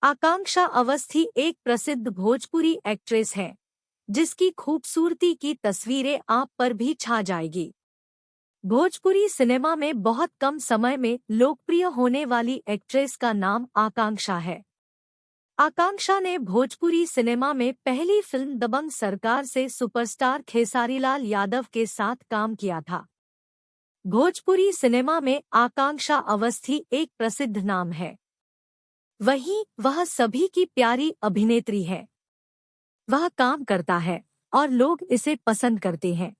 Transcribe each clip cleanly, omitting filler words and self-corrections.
आकांक्षा अवस्थी एक प्रसिद्ध भोजपुरी एक्ट्रेस है, जिसकी खूबसूरती की तस्वीरें आप पर भी छा जाएगी। भोजपुरी सिनेमा में बहुत कम समय में लोकप्रिय होने वाली एक्ट्रेस का नाम आकांक्षा है। आकांक्षा ने भोजपुरी सिनेमा में पहली फिल्म दबंग सरकार से सुपरस्टार खेसारीलाल यादव के साथ काम किया था। भोजपुरी सिनेमा में आकांक्षा अवस्थी एक प्रसिद्ध नाम है। वहीं वह सभी की प्यारी अभिनेत्री है। वह काम करता है और लोग इसे पसंद करते हैं।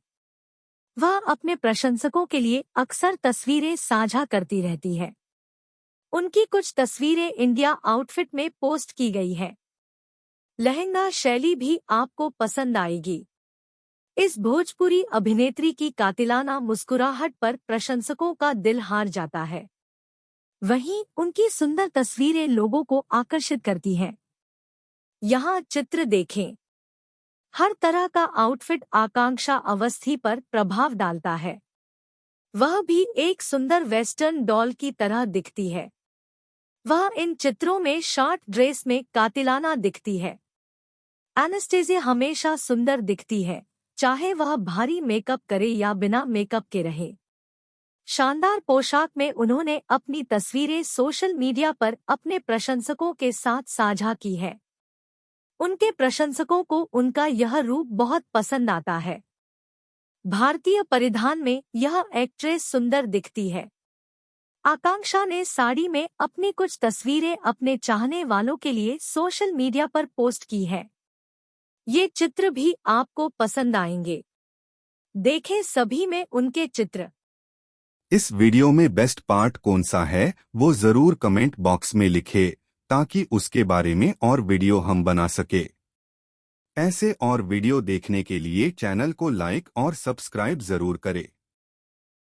वह अपने प्रशंसकों के लिए अक्सर तस्वीरें साझा करती रहती है। उनकी कुछ तस्वीरें इंडिया आउटफिट में पोस्ट की गई है। लहंगा शैली भी आपको पसंद आएगी। इस भोजपुरी अभिनेत्री की कातिलाना मुस्कुराहट पर प्रशंसकों का दिल हार जाता है। वहीं उनकी सुंदर तस्वीरें लोगों को आकर्षित करती हैं। यहाँ चित्र देखें। हर तरह का आउटफिट आकांक्षा अवस्थी पर प्रभाव डालता है। वह भी एक सुंदर वेस्टर्न डॉल की तरह दिखती है। वह इन चित्रों में शॉर्ट ड्रेस में कातिलाना दिखती है। एनास्टेसिया हमेशा सुंदर दिखती है, चाहे वह भारी मेकअप करे या बिना मेकअप के रहे। शानदार पोशाक में उन्होंने अपनी तस्वीरें सोशल मीडिया पर अपने प्रशंसकों के साथ साझा की है। उनके प्रशंसकों को उनका यह रूप बहुत पसंद आता है। भारतीय परिधान में यह एक्ट्रेस सुंदर दिखती है। आकांक्षा ने साड़ी में अपनी कुछ तस्वीरें अपने चाहने वालों के लिए सोशल मीडिया पर पोस्ट की है। ये चित्र भी आपको पसंद आएंगे। देखें सभी में उनके चित्र। इस वीडियो में बेस्ट पार्ट कौन सा है वो जरूर कमेंट बॉक्स में लिखे, ताकि उसके बारे में और वीडियो हम बना सके। ऐसे और वीडियो देखने के लिए चैनल को लाइक और सब्सक्राइब जरूर करें।